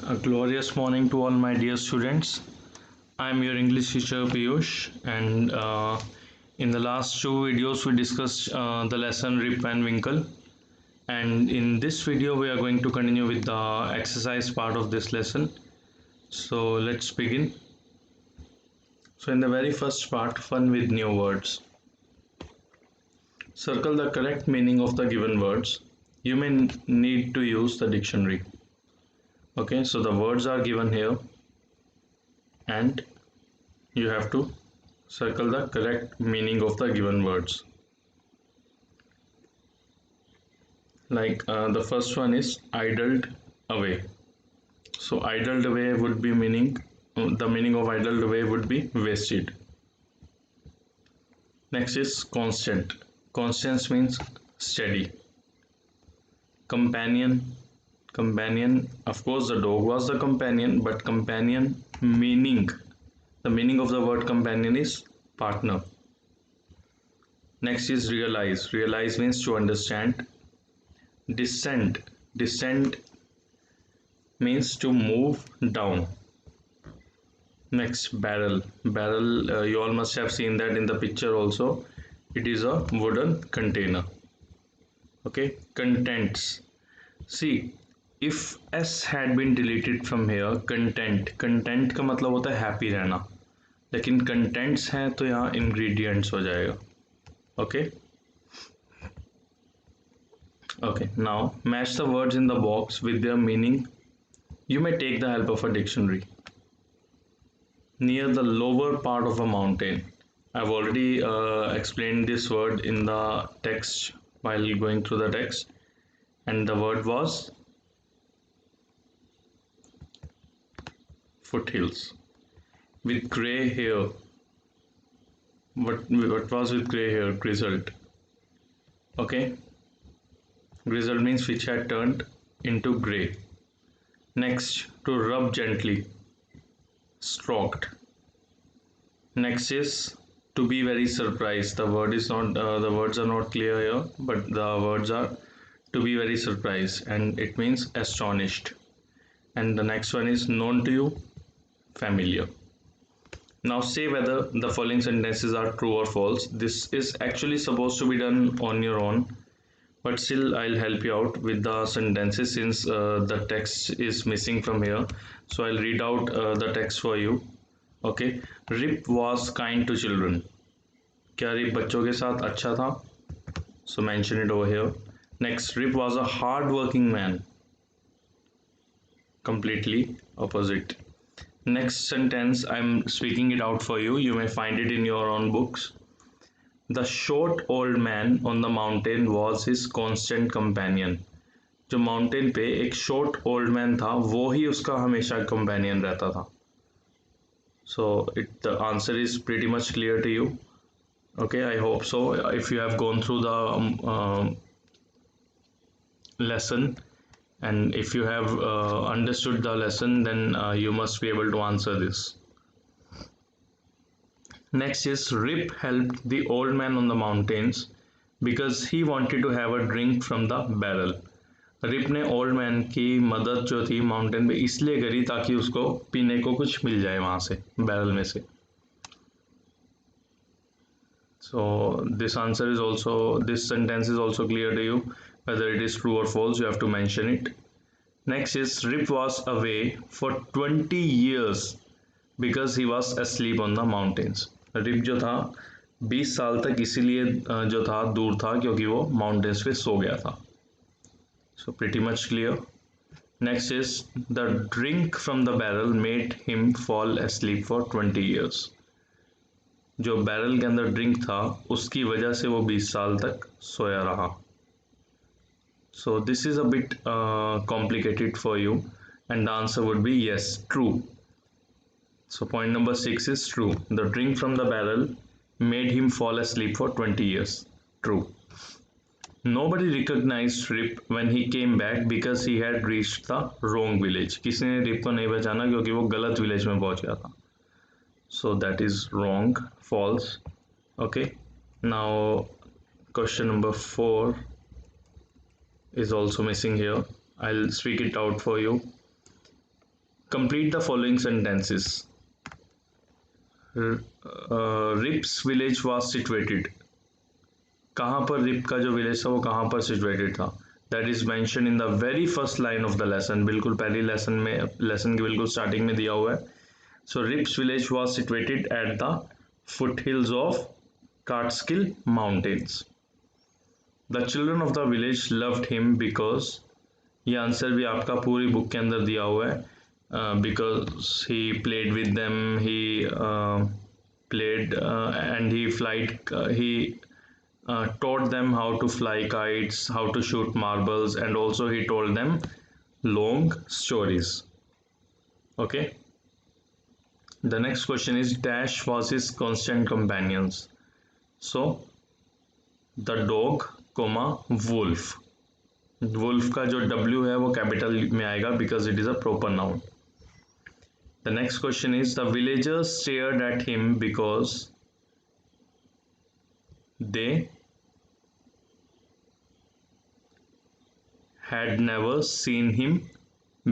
A glorious morning to all my dear students. I am your English teacher Piyush, and in the last two videos we discussed the lesson Rip Van Winkle, and in this video we are going to continue with the exercise part of this lesson. So let's begin. So in the very first part, fun with new words. Circle the correct meaning of the given words. You may need to use the dictionary. Okay, so the words are given here and you have to circle the correct meaning of the given words. Like the first one is idled away. So idled away would be meaning, the meaning of idled away would be wasted. Next is constant. Constant means steady. Companion. Companion, of course the dog was the companion, but companion meaning, the meaning of the word companion is partner. Next is realize. Realize means to understand. Descent. Descent means to move down. Next, barrel. Barrel, you all must have seen that in the picture also. It is a wooden container. Okay, contents. See, if S had been deleted from here, content. Content का मतलब होता है happy रहना, लेकिन contents हैं तो यहाँ ingredients हो जाएगा. Okay. Okay, now match the words in the box with their meaning. You may take the help of a dictionary. Near the lower part of a mountain. I've already explained this word in the text while going through the text, and the word was foothills. With grey hair. What was with grey hair? Grizzled. Okay. Grizzled means which had turned into grey. Next, to rub gently. Stroked. Next is to be very surprised. The word is not, the words are not clear here, but the words are to be very surprised, and it means astonished. And the next one is known to you, familiar. Now say whether the following sentences are true or false. This is actually supposed to be done on your own, but still I'll help you out with the sentences since the text is missing from here. So I'll read out the text for you. Okay, Rip was kind to children. क्या rib बच्चों के साथ अच्छा था? So mention it over here. Next, Rip was a hard-working man. Completely opposite. Next sentence, I'm speaking it out for you. You may find it in your own books. The short old man on the mountain was his constant companion. जो mountain पे एक short old man था वो ही उसका हमेशा companion रहता था. So the answer is pretty much clear to you. Okay, I hope so. If you have gone through the lesson and if you have understood the lesson, then you must be able to answer this. Next is Rip helped the old man on the mountains because he wanted to have a drink from the barrel. Rip ने old man की मदद जो थी mountain पे इसलिए करी ताकि उसको पीने को कुछ मिल जाए वहां से बैरल में से. So this answer is also, this sentence is also clear to you. Whether it is true or false, you have to mention it. Next is Rip was away for 20 years because he was asleep on the mountains. Rip जो था 20 साल तक इसीलिए जो था दूर था क्योंकि वो माउंटेन्स पे सो गया था. So pretty much clear. Next is the drink from the barrel made him fall asleep for 20 years. जो बैरल के अंदर ड्रिंक था उसकी वजह से वो 20 साल तक सोया रहा. So this is a bit complicated for you and the answer would be yes, true. So point number 6 is true. The drink from the barrel made him fall asleep for 20 years. True. Nobody recognized Rip when he came back because he had reached the wrong village. किसी ने rib को नहीं पहचाना क्योंकि वो गलत village में पहुंच गया था. So that is wrong, false. Okay. Now question number 4 is also missing here. I'll speak it out for you. complete the following sentences. Rips village was situated. कहाँ पर रिप का जो विलेज था वो कहाँ पर सिचुएटेड था? That is mention in the very first line of the lesson, बिल्कुल पहली लेसन की बिल्कुल स्टार्टिंग में दिया हुआ है. So Rip's village was situated at the foothills of Catskill mountains. The children of the village loved him because, ये answer भी आपका पूरी बुक के अंदर दिया हुआ है. Because he played with them, he played and he taught them how to fly kites, how to shoot marbles, and also he told them long stories. Okay, the next question is dash was his constant companions. So the dog comma wolf. wolf का जो W है वो capital में आएगा because it is a proper noun. The next question is the villagers stared at him because they had never seen him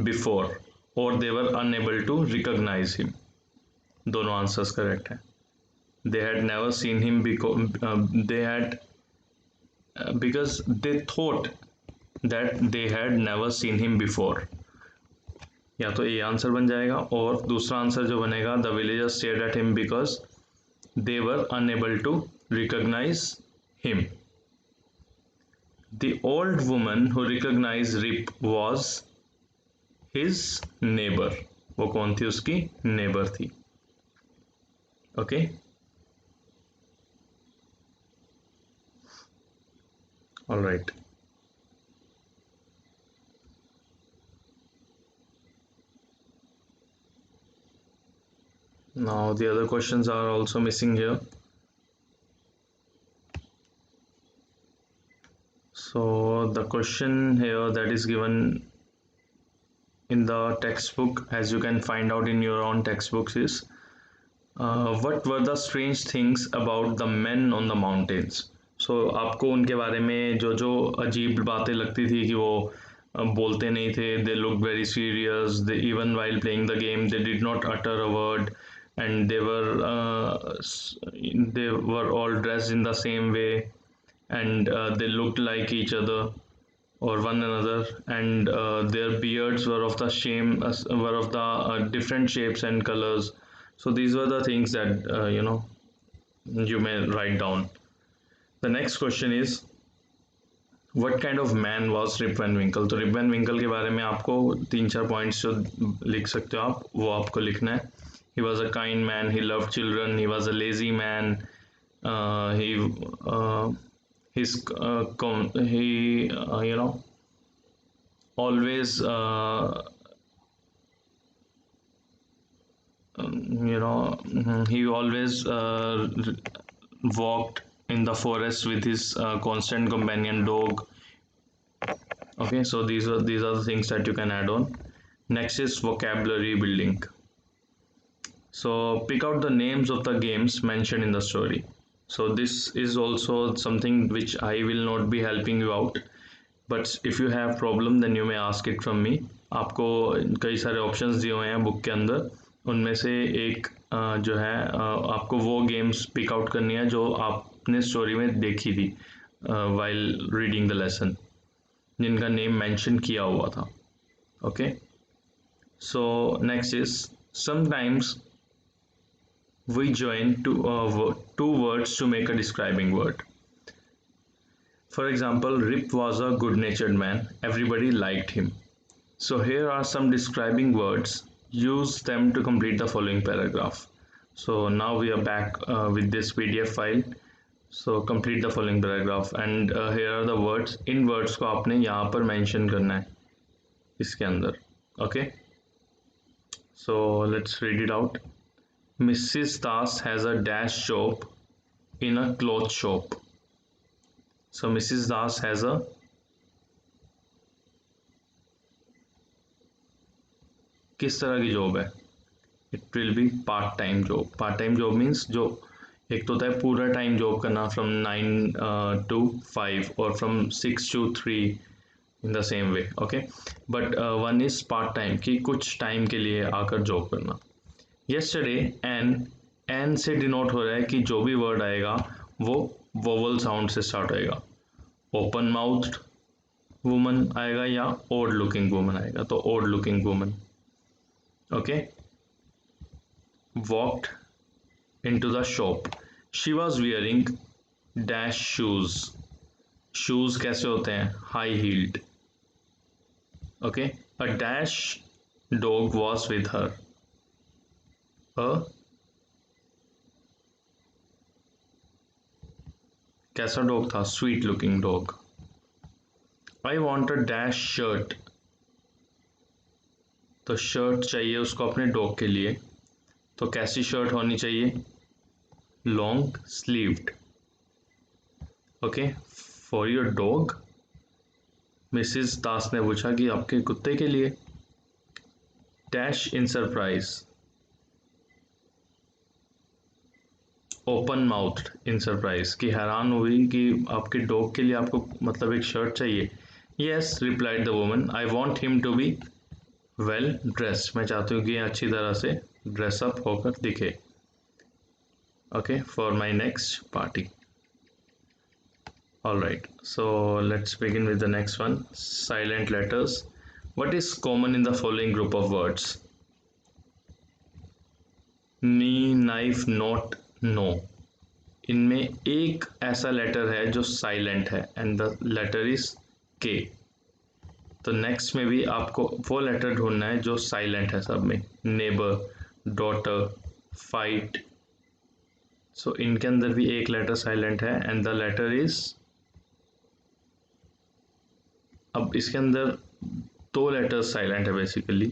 before or they were unable to recognize him. दोनों answers correct है. They had never seen him because they thought that they had never seen him before. या तो ये answer बन जाएगा, और दूसरा answer जो बनेगा the villagers stared at him because they were unable to recognize him. The old woman who recognized Rip was his neighbor. वो कौन थी? उसकी नेबर थी. Okay, alright. Now the other questions are also missing here. So the question here that is given in the textbook, as you can find out in your own textbooks, is what were the strange things about the men on the mountains. So आपको उनके बारे में जो जो अजीब बातें लगती थी कि वो बोलते नहीं थे. They looked very serious. They, even while playing the game, they did not utter a word, and they were all dressed in the same way, and they looked like each other or one another, and their beards were of the different shapes and colors. So these were the things that you may write down. The next question is what kind of man was Rip Van Winkle. तो rib van विंकल के बारे में आपको 3-4 points जो लिख सकते हो आप, वो आपको लिखना है. He was a kind man, he loved children, he was a lazy man, always he always walked in the forest with his constant companion dog. Okay, so these are the things that you can add on. Next is vocabulary building. So pick out the names of the games mentioned in the story. So this is also something which I will not be helping you out, but if you have problem then you may ask it from me. आपको कई सारे options दिए हुए हैं book के अंदर, उनमें से एक जो है आपको वो गेम्स पिक आउट करनी है जो आपने स्टोरी में देखी थी while reading the lesson, जिनका नेम मेंशन किया हुआ था. Okay, so next is sometimes we join two words to make a describing word. For example, Rip was a good-natured man. Everybody liked him. So here are some describing words. Use them to complete the following paragraph. So now we are back with this PDF file. So complete the following paragraph, and here are the words. In words को आपने यहाँ पर mention करना है इसके अंदर. Okay. So let's read it out. Mrs. Das has a dash shop in a cloth shop. So Mrs. Das has a किस तरह की जॉब है? It will be part time job. Part time job means जो एक तो होता है पूरा टाइम जॉब करना from 9 to 5 और from 6 to 3, in the same way, okay. But one is part time, कि कुछ टाइम के लिए आकर जॉब करना। यस्टरडे, एन, एन से डिनोट हो रहा है कि जो भी वर्ड आएगा वो वोवल साउंड से स्टार्ट होएगा। ओपन माउथ्ड वुमन आएगा या ओल्ड लुकिंग वुमन आएगा, तो old looking woman, okay. Walked into the shop, she was wearing dash shoes, shoes कैसे होते हैं, high heeled, okay. A dash dog was with her, a कैसा डॉग था, sweet looking dog. I want a dash shirt, तो shirt चाहिए उसको अपने dog के लिए, तो कैसी शर्ट होनी चाहिए, long sleeved, okay. For your dog, Mrs Das ने पूछा कि आपके कुत्ते के लिए। Dash in surprise, open mouth in surprise, कि हैरान हुई कि आपके डॉग के लिए आपको मतलब एक शर्ट चाहिए। Yes, replied the woman, I want him to be well dressed, मैं चाहती हूँ कि अच्छी तरह से ड्रेसअप होकर दिखे, okay, for my next party. Alright, so let's begin with the next one. Silent letters. What is common in the following group of words? Knee, knife, not, no. इनमें एक ऐसा लेटर है जो साइलेंट है and the letter is के। तो next में भी आपको वो लेटर ढूंढना है जो साइलेंट है सब में। नेबर, डॉटर, फाइट, सो इनके अंदर भी एक लेटर साइलेंट है एंड द लेटर इज, अब इसके अंदर दो लेटर्स साइलेंट है basically,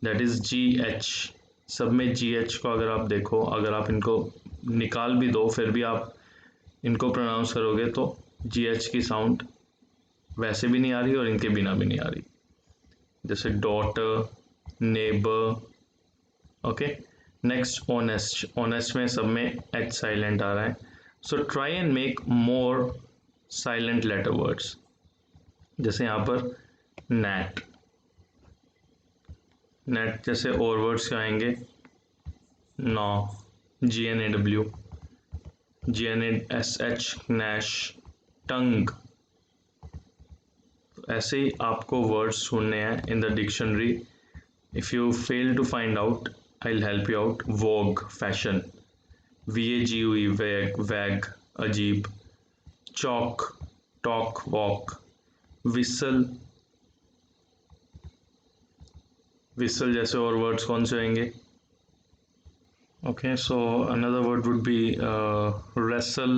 that is ji H. सब में जी एच को अगर आप देखो, अगर आप इनको निकाल भी दो फिर भी आप इनको प्रोनाउंस करोगे तो जी एच की साउंड वैसे भी नहीं आ रही और इनके बिना भी नहीं आ रही, जैसे daughter, neighbour, okay. Next honest, honest में सब में एच साइलेंट आ रहा है। So try and make more silent letter words, जैसे यहाँ पर नेट, नेट जैसे और वर्ड्स क्या आएंगे, gnaw, G N A W, G N A S H, gnash, tongue. ऐसे ही आपको वर्ड्स ढूंढने हैं in the dictionary. If you fail to find out, I will help you out. Vogue, fashion, V A G U E, vague, vague, अजीब। Chalk, talk, walk. Whistle, whistle जैसे और words कौन से होंगे, okay, so another word would be wrestle,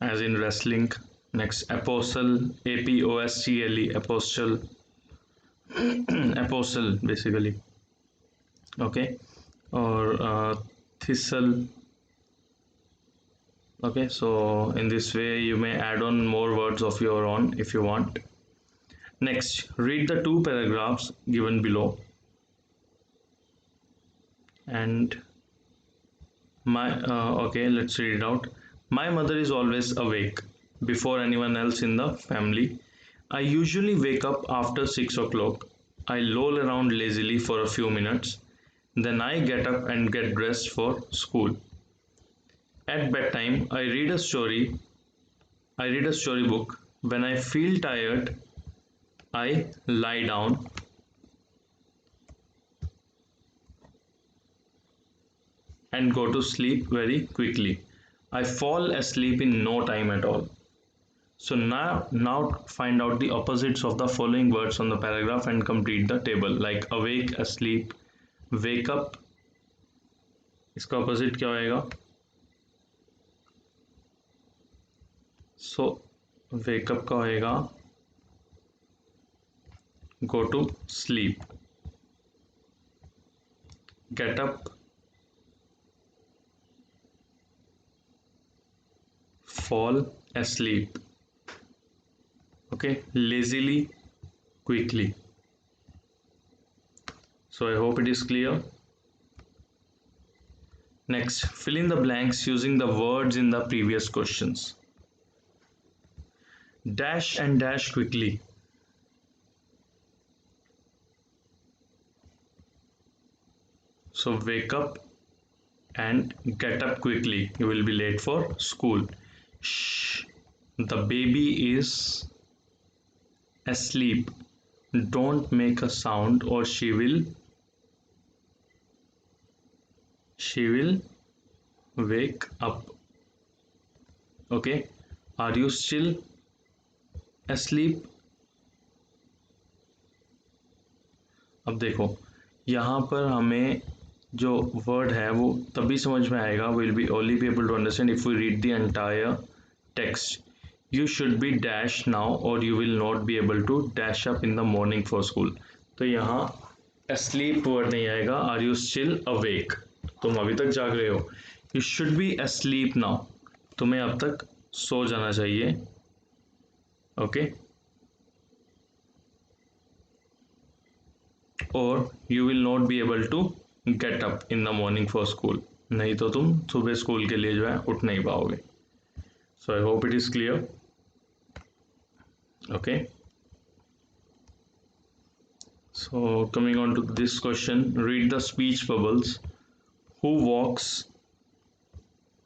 as in wrestling. Next, apostle, A-P-O-S-T-L-E, apostle, apostle basically, okay, or thistle, okay. So in this way you may add on more words of your own if you want. Next, read the two paragraphs given below and okay, let's read it out. My mother is always awake before anyone else in the family. I usually wake up after 6 o'clock. I loll around lazily for a few minutes. Then I get up and get dressed for school. At bedtime, I read a storybook. When I feel tired, I lie down and go to sleep very quickly. I fall asleep in no time at all. So now find out the opposites of the following words on the paragraph and complete the table, like awake, asleep, wake up. इसका opposite क्या होएगा? So wake up का होएगा go to sleep, get up, fall asleep, okay, lazily, quickly. So I hope it is clear. Next, fill in the blanks using the words in the previous questions. Dash and dash quickly. So wake up and get up quickly, you will be late for school. Shh, the baby is asleep, don't make a sound or she will wake up. Okay, are you still asleep? अब देखो यहाँ पर हमें जो word है वो तभी समझ में आएगा, will be only be able to understand if we read the entire text. You should be dash now or you will not be able to dash up in the morning for school. तो यहाँ asleep word नहीं आएगा, are you still awake, तुम अभी तक जाग रहे हो. You should be asleep now, तुम्हें अब तक सो जाना चाहिए. ओके, और you will not be able to get up in the morning for school, नहीं तो तुम सुबह स्कूल के लिए जो है उठ नहीं पाओगे. So I hope it is clear. Okay, so coming on to this question, read the speech bubbles. Who walks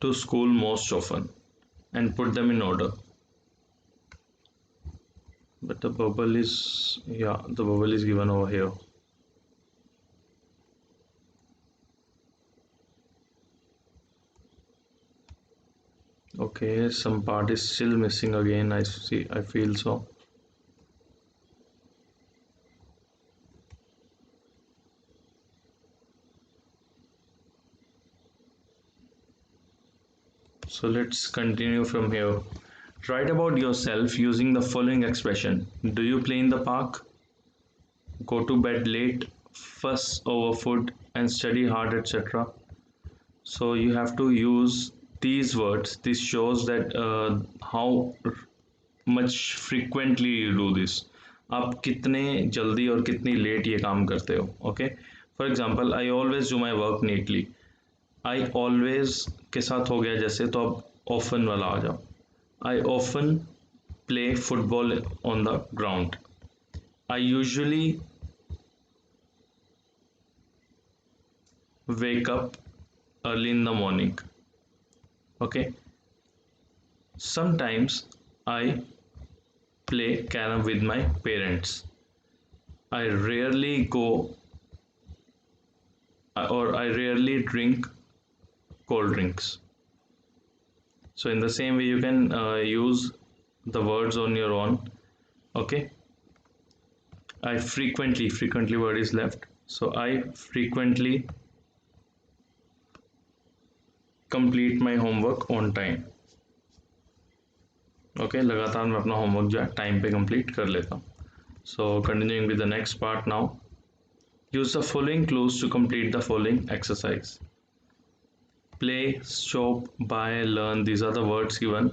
to school most often and put them in order. But the bubble is, yeah, the bubble is given over here. Okay, some part is still missing again, I see, I feel so. So let's continue from here. Write about yourself using the following expression. Do you play in the park? Go to bed late, fuss over food, and study hard, etc. So you have to use these words. This shows that how much frequently you do this. आप कितने जल्दी और कितनी late ये काम करते हो. Okay, for example, I always do my work neatly. I always के साथ हो गया जैसे, तो अब ऑफन वाला आ जाओ. I often play football on the ground. I usually wake up early in the morning. Okay, sometimes I play carom with my parents. I rarely go or I rarely drink cold drinks. So in the same way you can use the words on your own. Okay, I frequently word is left, so I frequently complete my homework on time. Okay, लगातार मैं अपना homework जो है time पे complete कर लेता हूँ. So continuing with the next part now. Use the following clues to complete the following exercise. Play, shop, buy, learn, these are the words given.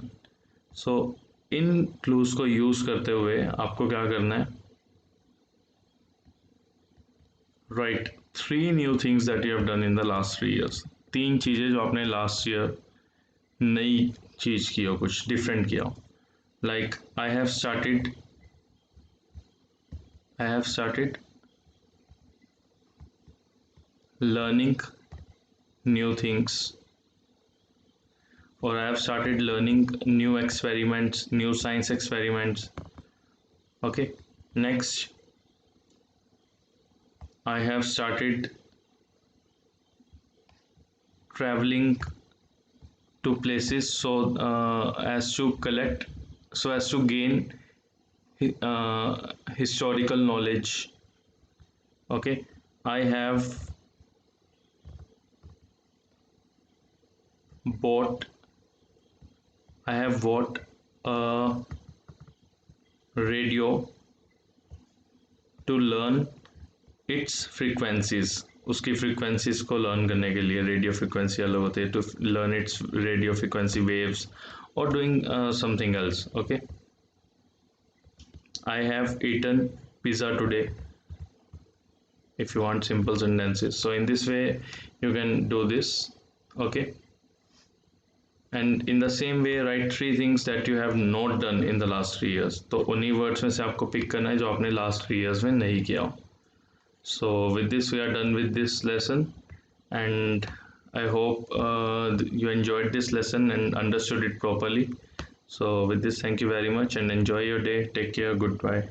So इन क्लूज को यूज करते हुए आपको क्या करना है? Write 3 new things that you have done in the last 3 years. 3 चीज़ें जो आपने लास्ट ईयर नई चीज़ की हो, कुछ डिफरेंट किया हो. Like I have started learning new things, or I have started learning new experiments, new science experiments. Okay, next, I have started traveling to places so as to gain historical knowledge. Okay, I have bought a radio to learn its frequencies. उसकी frequencies को learn करने के लिए radio frequency अलग होती है, to learn its radio frequency waves or doing something else. Okay, I have eaten pizza today, if you want simple sentences. So in this way you can do this. Okay, and in the same way write 3 things that you have not done in the last 3 years. तो उन्हीं words में से आपको pick करना है जो आपने last 3 years में नहीं किया हो. So with this we are done with this lesson. and I hope you enjoyed this lesson and understood it properly. So with this, thank you very much and enjoy your day. Take care. Goodbye.